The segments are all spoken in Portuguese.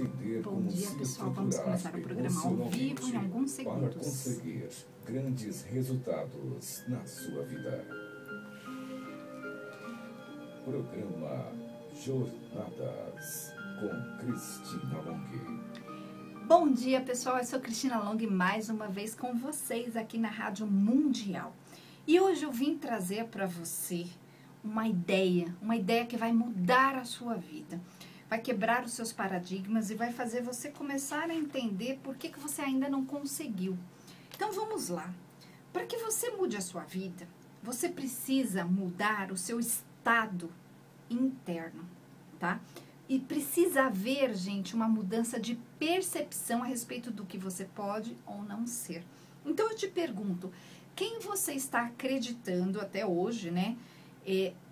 Bom dia, pessoal. Vamos começar o programa ao vivo em alguns segundos. Para conseguir grandes resultados na sua vida. Programa Jornadas com Cristina Long. Bom dia, pessoal. Eu sou Cristina Long mais uma vez com vocês aqui na Rádio Mundial. E hoje eu vim trazer para você uma ideia que vai mudar a sua vida. Vai quebrar os seus paradigmas e vai fazer você começar a entender por que você ainda não conseguiu. Então vamos lá. Para que você mude a sua vida, você precisa mudar o seu estado interno, tá? E precisa haver, gente, uma mudança de percepção a respeito do que você pode ou não ser. Então eu te pergunto, quem você está acreditando até hoje, né,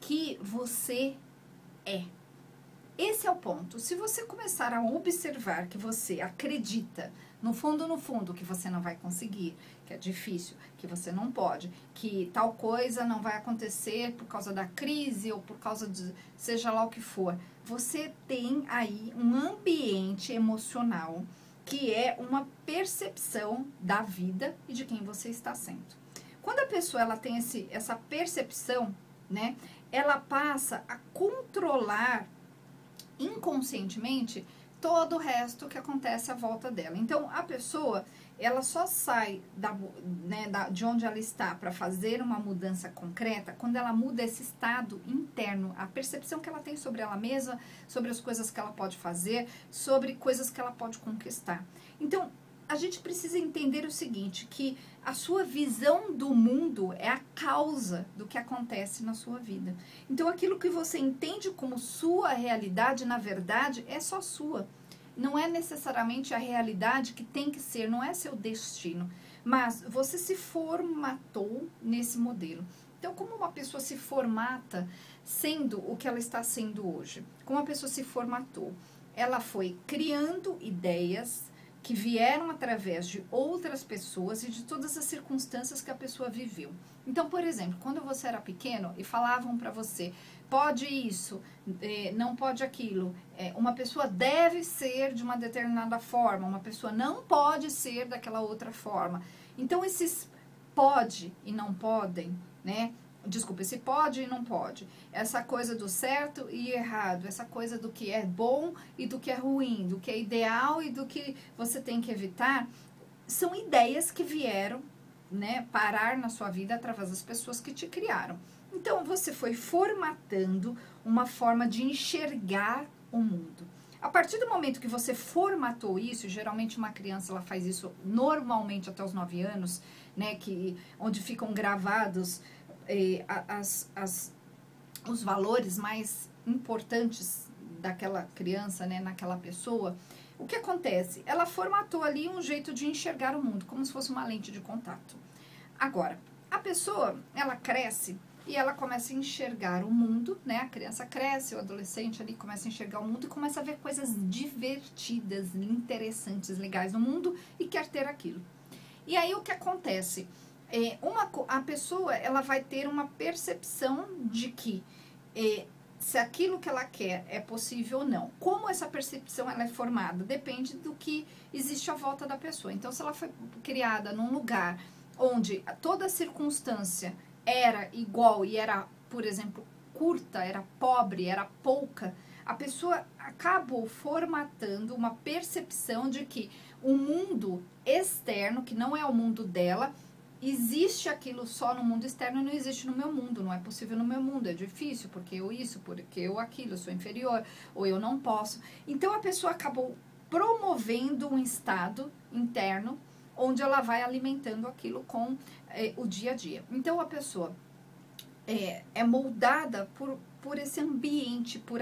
que você é? Esse é o ponto. Se você começar a observar que você acredita, no fundo, que você não vai conseguir, que é difícil, que você não pode, que tal coisa não vai acontecer por causa da crise ou por causa de seja lá o que for, você tem aí um ambiente emocional que é uma percepção da vida e de quem você está sendo. Quando a pessoa ela tem essa percepção, né, ela passa a controlar inconscientemente todo o resto que acontece à volta dela. Então, a pessoa, ela só sai de onde ela está para fazer uma mudança concreta quando ela muda esse estado interno, a percepção que ela tem sobre ela mesma, sobre as coisas que ela pode fazer, sobre coisas que ela pode conquistar. Então, a gente precisa entender o seguinte, que a sua visão do mundo é a causa do que acontece na sua vida. Então, aquilo que você entende como sua realidade, na verdade, é só sua. Não é necessariamente a realidade que tem que ser, não é seu destino. Mas você se formatou nesse modelo. Então, como uma pessoa se formata sendo o que ela está sendo hoje? Como a pessoa se formatou? Ela foi criando ideias que vieram através de outras pessoas e de todas as circunstâncias que a pessoa viveu. Então, por exemplo, quando você era pequeno e falavam para você, pode isso, não pode aquilo, uma pessoa deve ser de uma determinada forma, uma pessoa não pode ser daquela outra forma. Então, esses pode e não podem, né? Desculpa, esse pode e não pode, essa coisa do certo e errado, essa coisa do que é bom e do que é ruim, do que é ideal e do que você tem que evitar, são ideias que vieram, né, parar na sua vida através das pessoas que te criaram. Então, você foi formatando uma forma de enxergar o mundo. A partir do momento que você formatou isso, geralmente uma criança ela faz isso normalmente até os 9 anos, né, onde ficam gravados os valores mais importantes daquela criança, né, naquela pessoa. O que acontece? Ela formatou ali um jeito de enxergar o mundo, como se fosse uma lente de contato. Agora, a pessoa, ela cresce e ela começa a enxergar o mundo, né? A criança cresce, o adolescente ali começa a enxergar o mundo e começa a ver coisas divertidas, interessantes, legais no mundo e quer ter aquilo. E aí o que acontece? A pessoa ela vai ter uma percepção de que se aquilo que ela quer é possível ou não. Como essa percepção ela é formada? Depende do que existe à volta da pessoa. Então, se ela foi criada num lugar onde toda circunstância era igual e era, por exemplo, curta, era pobre, era pouca, a pessoa acabou formatando uma percepção de que o mundo externo, que não é o mundo dela, existe aquilo só no mundo externo e não existe no meu mundo, não é possível no meu mundo, é difícil, porque eu isso, porque eu aquilo, eu sou inferior, ou eu não posso. Então, a pessoa acabou promovendo um estado interno, onde ela vai alimentando aquilo com o dia a dia. Então, a pessoa é moldada por esse ambiente, por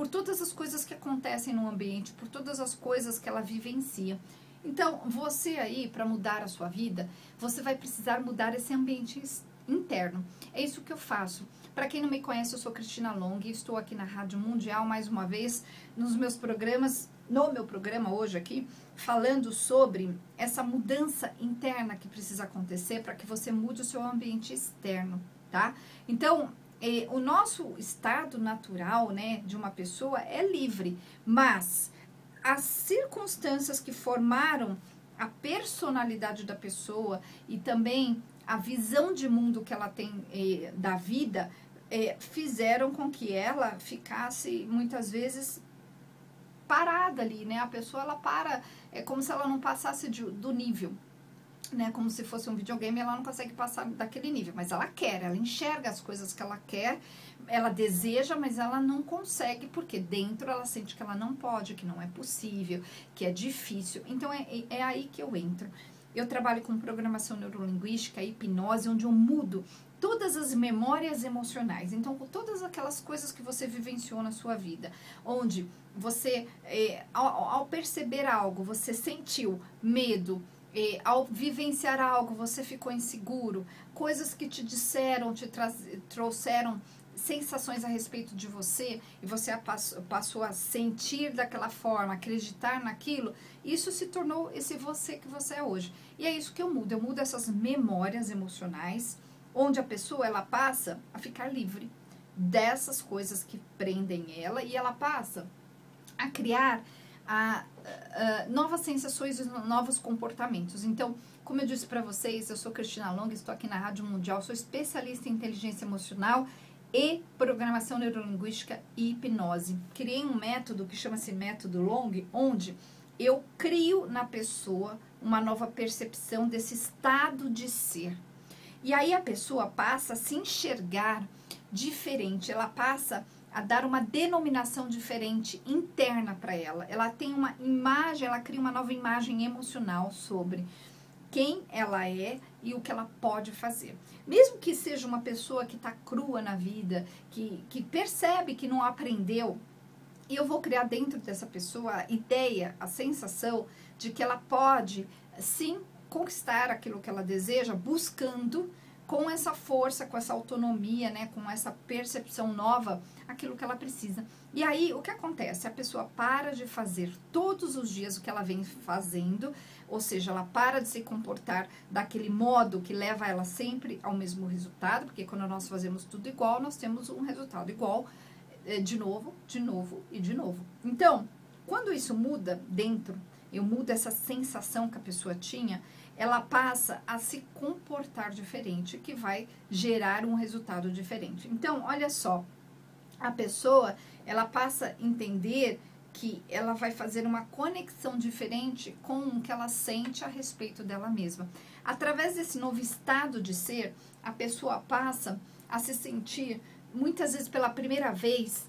todas as coisas que acontecem no ambiente, por todas as coisas que ela vivencia. Então, você aí, para mudar a sua vida, você vai precisar mudar esse ambiente interno. É isso que eu faço. Para quem não me conhece, eu sou Cristina Long e estou aqui na Rádio Mundial, mais uma vez, no meu programa hoje aqui, falando sobre essa mudança interna que precisa acontecer para que você mude o seu ambiente externo, tá? Então, o nosso estado natural, né, de uma pessoa é livre, mas as circunstâncias que formaram a personalidade da pessoa e também a visão de mundo que ela tem da vida, fizeram com que ela ficasse muitas vezes parada ali, né? A pessoa, ela para, é como se ela não passasse do nível, né? Como se fosse um videogame, ela não consegue passar daquele nível, mas ela quer, ela enxerga as coisas que ela quer, ela deseja, mas ela não consegue, porque dentro ela sente que ela não pode, que não é possível, que é difícil. Então, é aí que eu entro. Eu trabalho com programação neurolinguística, hipnose, onde eu mudo todas as memórias emocionais. Então, todas aquelas coisas que você vivenciou na sua vida, onde você, ao perceber algo, você sentiu medo, ao vivenciar algo, você ficou inseguro, coisas que te disseram, trouxeram sensações a respeito de você, e você passou a sentir daquela forma, acreditar naquilo, isso se tornou esse você que você é hoje. E é isso que eu mudo essas memórias emocionais, onde a pessoa, ela passa a ficar livre dessas coisas que prendem ela, e ela passa a criar novas sensações e novos comportamentos. Então, como eu disse para vocês, eu sou Cristina Long, estou aqui na Rádio Mundial, sou especialista em inteligência emocional e programação neurolinguística e hipnose. Criei um método que chama-se método Long, onde eu crio na pessoa uma nova percepção desse estado de ser. E aí a pessoa passa a se enxergar diferente, ela passa a dar uma denominação diferente interna para ela. Ela tem uma imagem, ela cria uma nova imagem emocional sobre quem ela é e o que ela pode fazer. Mesmo que seja uma pessoa que está crua na vida, que percebe que não aprendeu, eu vou criar dentro dessa pessoa a ideia, a sensação de que ela pode, sim, conquistar aquilo que ela deseja, buscando com essa força, com essa autonomia, né, com essa percepção nova, aquilo que ela precisa. E aí, o que acontece? A pessoa para de fazer todos os dias o que ela vem fazendo, ou seja, ela para de se comportar daquele modo que leva ela sempre ao mesmo resultado, porque quando nós fazemos tudo igual, nós temos um resultado igual, de novo, de novo e de novo. Então, quando isso muda dentro, eu mudo essa sensação que a pessoa tinha, ela passa a se comportar diferente, que vai gerar um resultado diferente. Então, olha só, a pessoa, ela passa a entender que ela vai fazer uma conexão diferente com o que ela sente a respeito dela mesma. Através desse novo estado de ser, a pessoa passa a se sentir, muitas vezes pela primeira vez,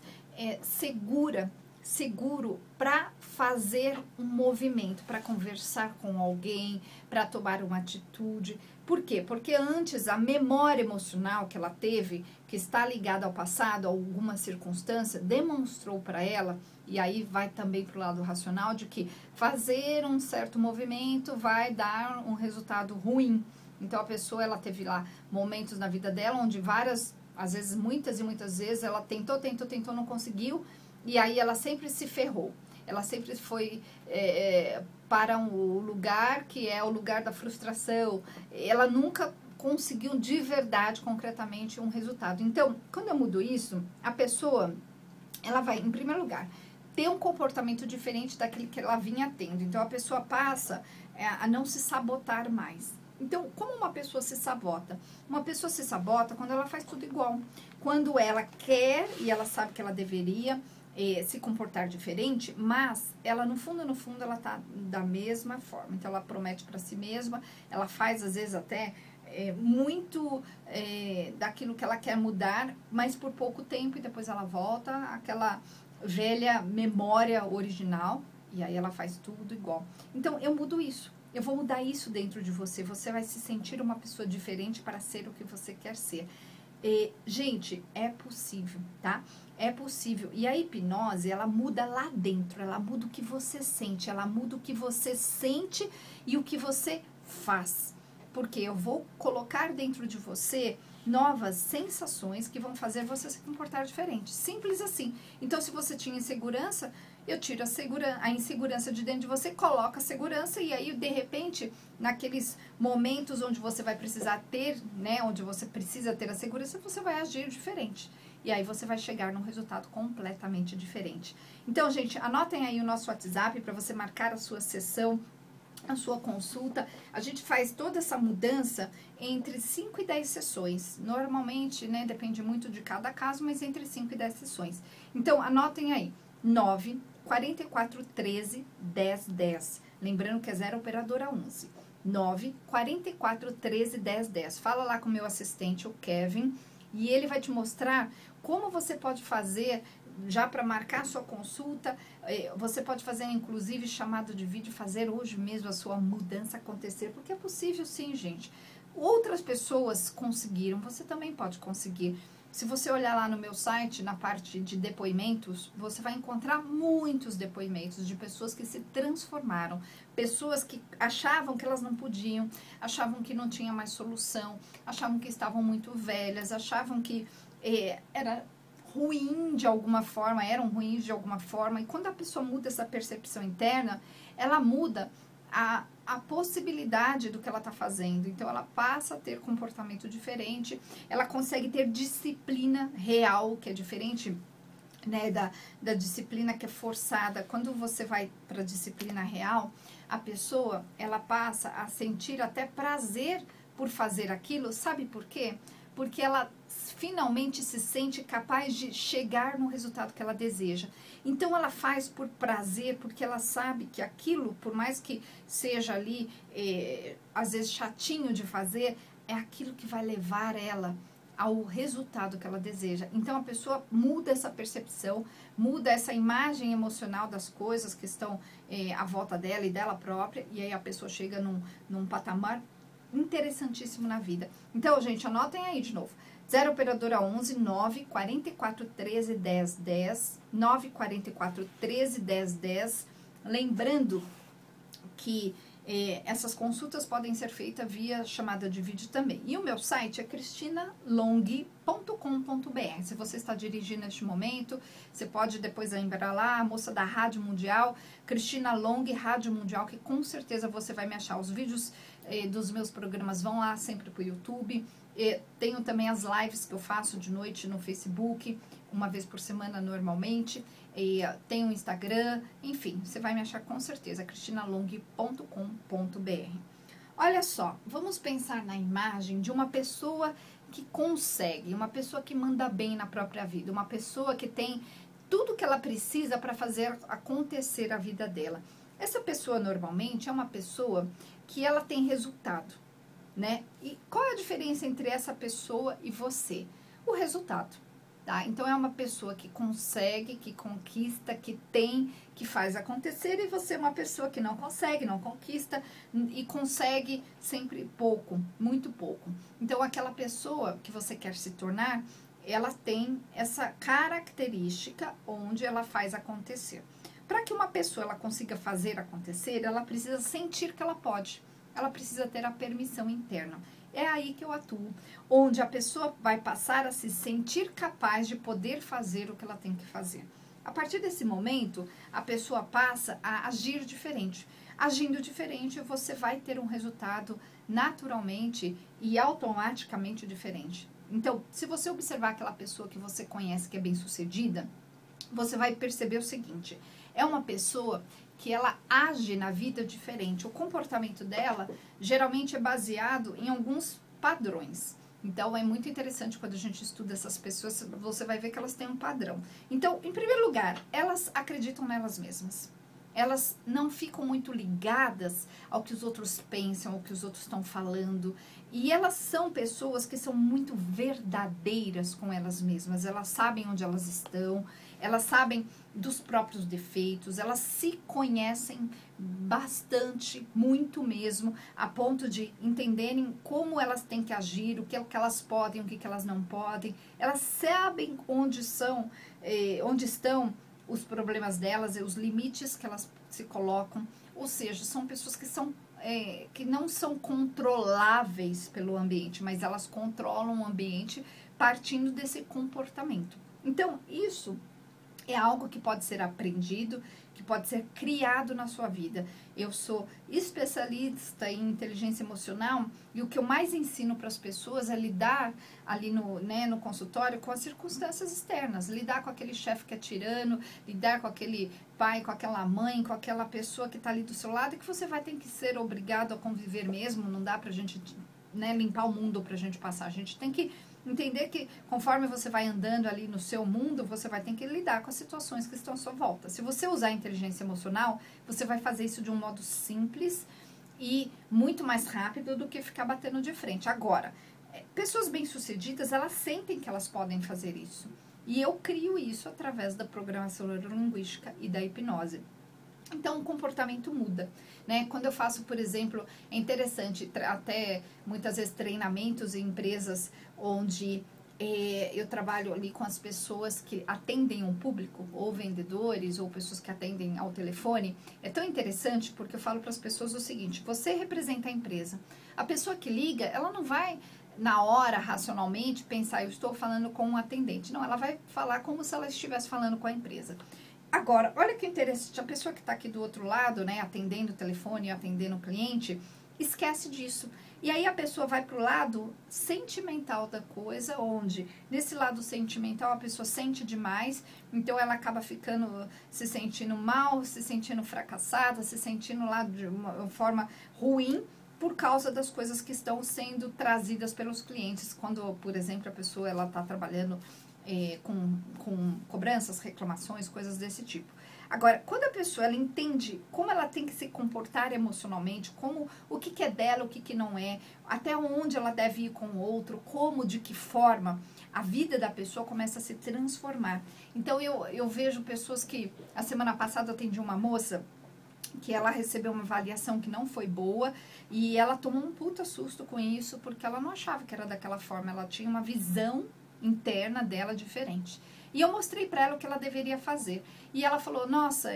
seguro para fazer um movimento, para conversar com alguém, para tomar uma atitude. Por quê? Porque antes a memória emocional que ela teve, que está ligada ao passado, a alguma circunstância, demonstrou para ela, e aí vai também para o lado racional, de que fazer um certo movimento vai dar um resultado ruim. Então a pessoa, ela teve lá momentos na vida dela onde às vezes muitas e muitas vezes ela tentou, não conseguiu, e aí ela sempre se ferrou. Ela sempre foi para um lugar que é o lugar da frustração. Ela nunca conseguiu de verdade, concretamente, um resultado. Então, quando eu mudo isso, a pessoa, ela vai, em primeiro lugar, ter um comportamento diferente daquele que ela vinha tendo. Então, a pessoa passa a não se sabotar mais. Então, como uma pessoa se sabota? Uma pessoa se sabota quando ela faz tudo igual. Quando ela quer e ela sabe que ela deveria se comportar diferente, mas ela, no fundo, ela tá da mesma forma. Então, ela promete para si mesma, ela faz, às vezes, até muito daquilo que ela quer mudar, mas por pouco tempo, e depois ela volta àquela velha memória original, e aí ela faz tudo igual. Então, eu mudo isso. Eu vou mudar isso dentro de você. Você vai se sentir uma pessoa diferente para ser o que você quer ser. Gente, é possível, tá? É possível. E a hipnose, ela muda lá dentro. Ela muda o que você sente. Ela muda o que você sente e o que você faz. Porque eu vou colocar dentro de você novas sensações que vão fazer você se comportar diferente. Simples assim. Então, se você tinha insegurança, eu tiro a insegurança de dentro de você, coloco a segurança, e aí, de repente, naqueles momentos onde você vai precisar ter, né, onde você precisa ter a segurança, você vai agir diferente. e aí você vai chegar num resultado completamente diferente. Então, gente, anotem aí o nosso WhatsApp para você marcar a sua sessão, a sua consulta. A gente faz toda essa mudança entre 5 e 10 sessões. Normalmente, né, depende muito de cada caso, mas entre 5 e 10 sessões. Então, anotem aí, 9 44 13 10 10. Lembrando que é 0 operadora 11. 9 44 13 10 10. Fala lá com o meu assistente, o Kevin, e ele vai te mostrar como você pode fazer já para marcar sua consulta. Você pode fazer, inclusive, chamado de vídeo, fazer hoje mesmo a sua mudança acontecer, porque é possível sim, gente. Outras pessoas conseguiram, você também pode conseguir. Se você olhar lá no meu site, na parte de depoimentos, você vai encontrar muitos depoimentos de pessoas que se transformaram, pessoas que achavam que elas não podiam, achavam que não tinha mais solução, achavam que estavam muito velhas, achavam que era ruim de alguma forma, eram ruins de alguma forma. E quando a pessoa muda essa percepção interna, ela muda a possibilidade do que ela está fazendo. Então, ela passa a ter comportamento diferente, ela consegue ter disciplina real, que é diferente, né, da disciplina que é forçada. Quando você vai para a disciplina real, a pessoa, ela passa a sentir até prazer por fazer aquilo. Sabe por quê? Porque ela finalmente se sente capaz de chegar no resultado que ela deseja. Então, ela faz por prazer, porque ela sabe que aquilo, por mais que seja ali, às vezes chatinho de fazer, é aquilo que vai levar ela ao resultado que ela deseja. Então, a pessoa muda essa percepção, muda essa imagem emocional das coisas que estão à volta dela e dela própria, e aí a pessoa chega num patamar interessantíssimo na vida. Então, gente, anotem aí de novo. 0 operadora 11 9 44 13 10 10, 9 44 13 10 10. Lembrando que essas consultas podem ser feitas via chamada de vídeo também. E o meu site é cristinalong.com.br. Se você está dirigindo neste momento, você pode depois lembrar lá, a moça da Rádio Mundial, Cristina Long, Rádio Mundial, que com certeza você vai me achar. Os vídeos dos meus programas vão lá sempre para o YouTube. Tenho também as lives que eu faço de noite no Facebook, uma vez por semana normalmente. Tenho o Instagram, enfim, você vai me achar com certeza, cristinalong.com.br. Olha só, vamos pensar na imagem de uma pessoa que consegue, uma pessoa que manda bem na própria vida, uma pessoa que tem tudo que ela precisa para fazer acontecer a vida dela. Essa pessoa normalmente é uma pessoa que ela tem resultado, né? E qual é a diferença entre essa pessoa e você? O resultado, tá? Então, é uma pessoa que consegue, que conquista, que tem, que faz acontecer, e você é uma pessoa que não consegue, não conquista e consegue sempre pouco, muito pouco. Então, aquela pessoa que você quer se tornar, ela tem essa característica onde ela faz acontecer. Para que uma pessoa ela consiga fazer acontecer, ela precisa sentir que ela pode. Ela precisa ter a permissão interna. É aí que eu atuo, onde a pessoa vai passar a se sentir capaz de poder fazer o que ela tem que fazer. A partir desse momento, a pessoa passa a agir diferente. Agindo diferente, você vai ter um resultado naturalmente e automaticamente diferente. Então, se você observar aquela pessoa que você conhece que é bem-sucedida, você vai perceber o seguinte: é uma pessoa que ela age na vida diferente. O comportamento dela geralmente é baseado em alguns padrões. Então, é muito interessante quando a gente estuda essas pessoas, você vai ver que elas têm um padrão. Então, em primeiro lugar, elas acreditam nelas mesmas. Elas não ficam muito ligadas ao que os outros pensam, ao que os outros estão falando. E elas são pessoas que são muito verdadeiras com elas mesmas. Elas sabem onde elas estão, elas sabem dos próprios defeitos, elas se conhecem bastante, muito mesmo, a ponto de entenderem como elas têm que agir, o que elas podem, o que elas não podem. Elas sabem onde estão os problemas delas e os limites que elas se colocam. Ou seja, são pessoas que não são controláveis pelo ambiente, mas elas controlam o ambiente partindo desse comportamento. Então, isso É algo que pode ser aprendido, que pode ser criado na sua vida. Eu sou especialista em inteligência emocional e o que eu mais ensino para as pessoas é lidar ali no consultório com as circunstâncias externas. Lidar com aquele chefe que é tirano, lidar com aquele pai, com aquela mãe, com aquela pessoa que está ali do seu lado e que você vai ter que ser obrigado a conviver mesmo. Não dá para a gente limpar o mundo para a gente passar. A gente tem que entender que conforme você vai andando ali no seu mundo, você vai ter que lidar com as situações que estão à sua volta. Se você usar a inteligência emocional, você vai fazer isso de um modo simples e muito mais rápido do que ficar batendo de frente. Agora, pessoas bem-sucedidas, elas sentem que elas podem fazer isso. E eu crio isso através da programação neurolinguística e da hipnose. Então, o comportamento muda, né? Quando eu faço, por exemplo, é interessante, até muitas vezes treinamentos em empresas onde eu trabalho ali com as pessoas que atendem um público, ou vendedores, ou pessoas que atendem ao telefone. É tão interessante porque eu falo para as pessoas o seguinte: você representa a empresa. A pessoa que liga, ela não vai na hora, racionalmente, pensar, eu estou falando com um atendente. Não, ela vai falar como se ela estivesse falando com a empresa. Agora, olha que interessante, a pessoa que está aqui do outro lado, né, atendendo o telefone, atendendo o cliente, esquece disso. E aí a pessoa vai para o lado sentimental da coisa, onde nesse lado sentimental a pessoa sente demais, então ela acaba se sentindo mal, se sentindo fracassada, se sentindo lá de uma forma ruim, por causa das coisas que estão sendo trazidas pelos clientes. Quando, por exemplo, a pessoa está trabalhando com cobranças, reclamações, coisas desse tipo. Agora, quando a pessoa ela entende como ela tem que se comportar emocionalmente, o que é dela, o que não é, até onde ela deve ir com o outro, de que forma, a vida da pessoa começa a se transformar. Então, eu vejo pessoas que, a semana passada eu atendi uma moça que ela recebeu uma avaliação que não foi boa e ela tomou um puta susto com isso, porque ela não achava que era daquela forma, ela tinha uma visão interna dela diferente. E eu mostrei para ela o que ela deveria fazer. E ela falou, nossa,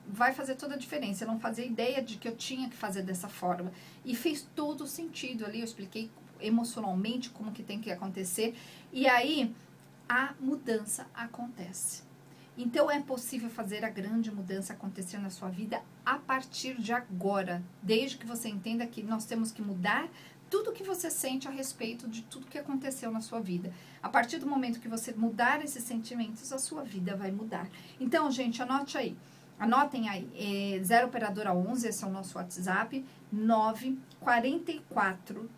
vai fazer toda a diferença. Eu não fazia ideia de que eu tinha que fazer dessa forma. E fez todo o sentido ali. Eu expliquei emocionalmente como que tem que acontecer. E aí, a mudança acontece. Então, é possível fazer a grande mudança acontecer na sua vida a partir de agora. Desde que você entenda que nós temos que mudar tudo que você sente a respeito de tudo que aconteceu na sua vida. A partir do momento que você mudar esses sentimentos, a sua vida vai mudar. Então, gente, anotem aí, 0 operadora 11, esse é o nosso WhatsApp, 944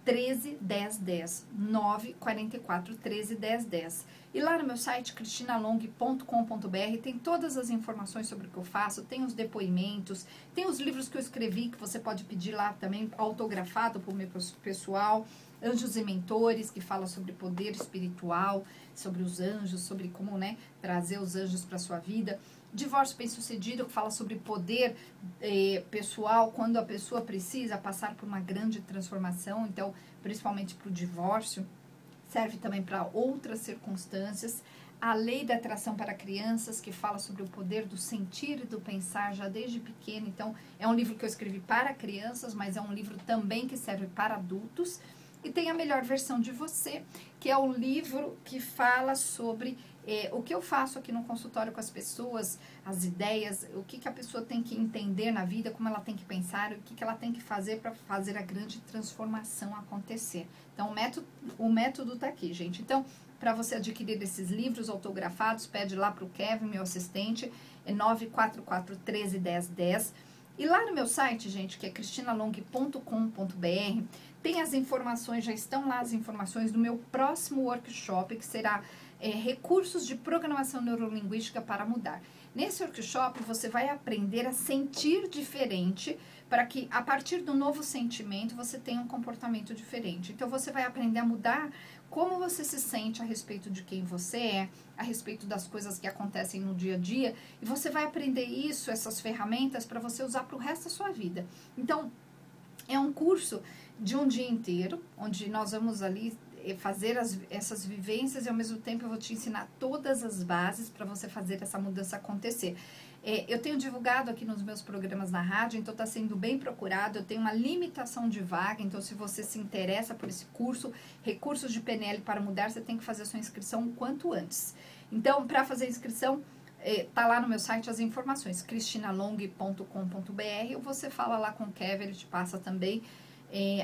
13 10 10, 944 13 10 10. E lá no meu site, cristinalong.com.br, tem todas as informações sobre o que eu faço, tem os depoimentos, tem os livros que eu escrevi, que você pode pedir lá também, autografado por meu pessoal, Anjos e Mentores, que fala sobre poder espiritual, sobre os anjos, sobre como, trazer os anjos para a sua vida. Divórcio Bem-Sucedido, que fala sobre poder pessoal, quando a pessoa precisa passar por uma grande transformação, então, principalmente para o divórcio, serve também para outras circunstâncias. A Lei da Atração para Crianças, que fala sobre o poder do sentir e do pensar já desde pequeno, então, é um livro que eu escrevi para crianças, mas é um livro também que serve para adultos. E tem A Melhor Versão de Você, que é um livro que fala sobre o que eu faço aqui no consultório com as pessoas, as ideias, o que a pessoa tem que entender na vida, como ela tem que pensar, o que ela tem que fazer para fazer a grande transformação acontecer. Então, o método está aqui, gente. Então, para você adquirir esses livros autografados, pede lá para o Kevin, meu assistente, é 944 13 10 10. E lá no meu site, gente, que é cristinalong.com.br, tem as informações, já estão lá as informações do meu próximo workshop, que será recursos de programação neurolinguística para mudar. Nesse workshop, você vai aprender a sentir diferente, para que, a partir do novo sentimento, você tenha um comportamento diferente. Então, você vai aprender a mudar como você se sente a respeito de quem você é, a respeito das coisas que acontecem no dia a dia, e você vai aprender isso, essas ferramentas, para você usar para o resto da sua vida. Então, é um curso de um dia inteiro, onde nós vamos ali fazer essas vivências e ao mesmo tempo eu vou te ensinar todas as bases para você fazer essa mudança acontecer. Eu tenho divulgado aqui nos meus programas na rádio, então está sendo bem procurado, eu tenho uma limitação de vaga, então se você se interessa por esse curso, Recursos de PNL para Mudar, você tem que fazer a sua inscrição o quanto antes. Então, para fazer a inscrição, tá lá no meu site as informações, cristinalong.com.br, ou você fala lá com o Kevin, ele te passa também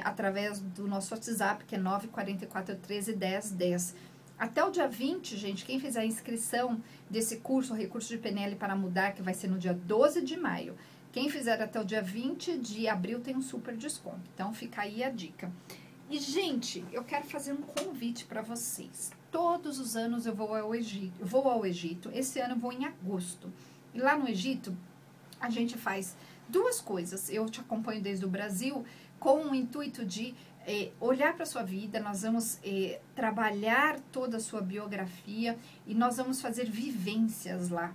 através do nosso WhatsApp, que é 944 13 10 10. Até o dia 20, gente, quem fizer a inscrição desse curso, o Recurso de PNL para Mudar, que vai ser no dia 12 de maio, quem fizer até o dia 20 de abril tem um super desconto. Então, fica aí a dica. E, gente, eu quero fazer um convite para vocês. Todos os anos eu vou ao Egito. Esse ano eu vou em agosto. E lá no Egito, a gente faz duas coisas. Eu te acompanho desde o Brasil com o intuito de olhar para a sua vida. Nós vamos trabalhar toda a sua biografia e nós vamos fazer vivências lá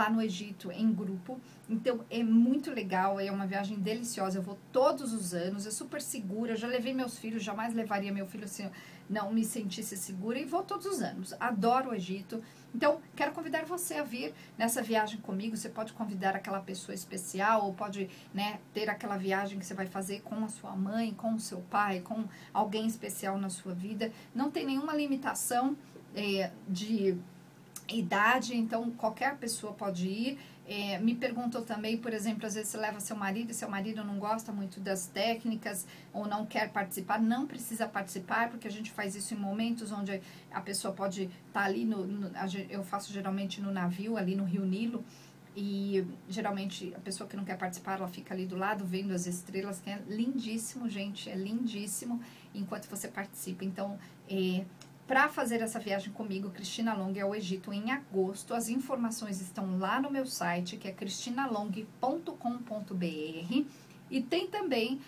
no Egito, em grupo. Então, é muito legal, é uma viagem deliciosa. Eu vou todos os anos, é super segura. Eu já levei meus filhos, jamais levaria meu filho se não me sentisse segura. E vou todos os anos. Adoro o Egito. Então, quero convidar você a vir nessa viagem comigo. Você pode convidar aquela pessoa especial, ou pode, né, ter aquela viagem que você vai fazer com a sua mãe, com o seu pai, com alguém especial na sua vida. Não tem nenhuma limitação de idade, então qualquer pessoa pode ir. Me perguntou também, por exemplo, às vezes você leva seu marido e seu marido não gosta muito das técnicas ou não quer participar, não precisa participar, porque a gente faz isso em momentos onde a pessoa pode estar ali, eu faço geralmente no navio, ali no Rio Nilo, e geralmente a pessoa que não quer participar, ela fica ali do lado vendo as estrelas, que é lindíssimo, gente, é lindíssimo, enquanto você participa. Então, para fazer essa viagem comigo, Cristina Long, ao Egito em agosto, as informações estão lá no meu site, que é cristinalong.com.br, e tem também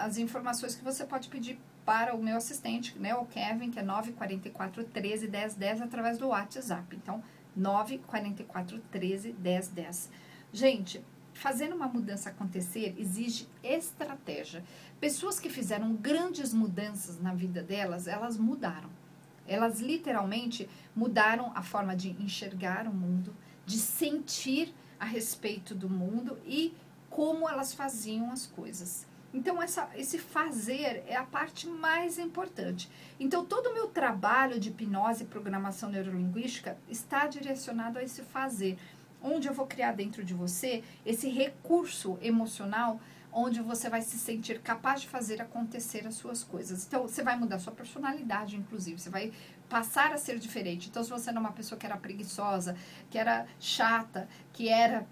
as informações que você pode pedir para o meu assistente, né, o Kevin, que é 944 13 10 10, através do WhatsApp. Então, 944 13 10 10. Gente, fazendo uma mudança acontecer exige estratégia. Pessoas que fizeram grandes mudanças na vida delas, elas mudaram. Elas literalmente mudaram a forma de enxergar o mundo, de sentir a respeito do mundo e como elas faziam as coisas. Então, esse fazer é a parte mais importante. Então, todo o meu trabalho de hipnose e programação neurolinguística está direcionado a esse fazer, onde eu vou criar dentro de você esse recurso emocional, onde você vai se sentir capaz de fazer acontecer as suas coisas. Então, você vai mudar sua personalidade, inclusive, você vai passar a ser diferente. Então, se você era uma pessoa que era preguiçosa, que era chata, que era,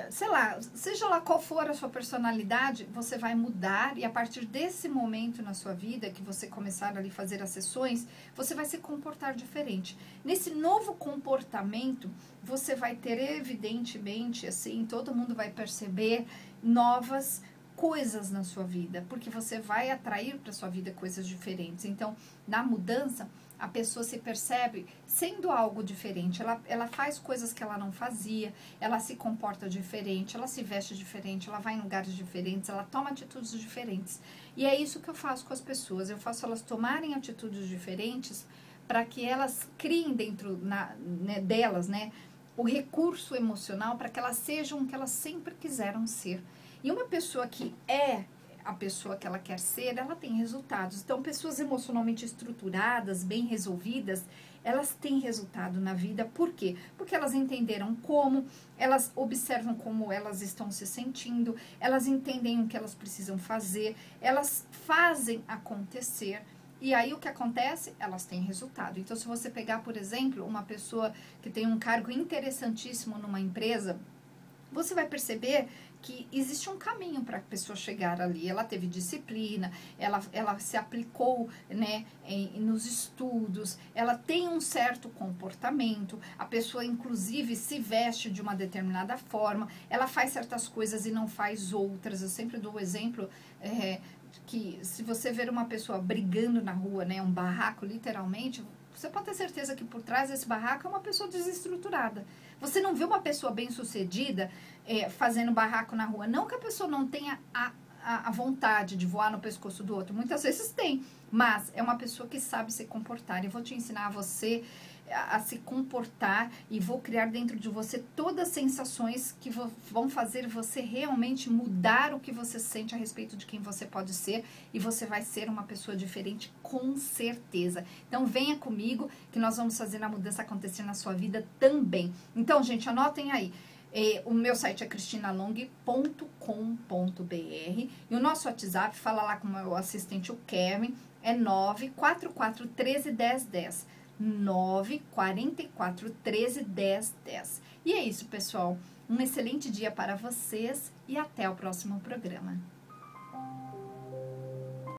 sei lá, seja lá qual for a sua personalidade, você vai mudar, e a partir desse momento na sua vida, que você começar ali a fazer as sessões, você vai se comportar diferente. Nesse novo comportamento, você vai ter, evidentemente, assim, todo mundo vai perceber novas coisas na sua vida, porque você vai atrair para sua vida coisas diferentes. Então, na mudança, a pessoa se percebe sendo algo diferente, ela faz coisas que ela não fazia, ela se comporta diferente, ela se veste diferente, ela vai em lugares diferentes, ela toma atitudes diferentes. E é isso que eu faço com as pessoas, eu faço elas tomarem atitudes diferentes para que elas criem dentro delas, né, o recurso emocional para que elas sejam o que elas sempre quiseram ser. E uma pessoa que é a pessoa que ela quer ser, ela tem resultados. Então, pessoas emocionalmente estruturadas, bem resolvidas, elas têm resultado na vida. Por quê? Porque elas entenderam como, elas observam como elas estão se sentindo, elas entendem o que elas precisam fazer, elas fazem acontecer. E aí, o que acontece? Elas têm resultado. Então, se você pegar, por exemplo, uma pessoa que tem um cargo interessantíssimo numa empresa, você vai perceber que existe um caminho para a pessoa chegar ali. Ela teve disciplina, ela se aplicou, né, nos estudos, ela tem um certo comportamento, a pessoa inclusive se veste de uma determinada forma, ela faz certas coisas e não faz outras. Eu sempre dou o exemplo que se você ver uma pessoa brigando na rua, né, um barraco literalmente, você pode ter certeza que por trás desse barraco é uma pessoa desestruturada. Você não vê uma pessoa bem-sucedida fazendo barraco na rua. Não que a pessoa não tenha a vontade de voar no pescoço do outro. Muitas vezes tem. Mas é uma pessoa que sabe se comportar. Eu vou te ensinar a você a se comportar e vou criar dentro de você todas as sensações que vão fazer você realmente mudar o que você sente a respeito de quem você pode ser, e você vai ser uma pessoa diferente com certeza. Então venha comigo que nós vamos fazer a mudança acontecer na sua vida também. Então, gente, anotem aí. O meu site é cristinalong.com.br e o nosso WhatsApp, fala lá com o meu assistente, o Kevin, é 944 13 10 10. 944 13 10 10. E é isso, pessoal. Um excelente dia para vocês e até o próximo programa.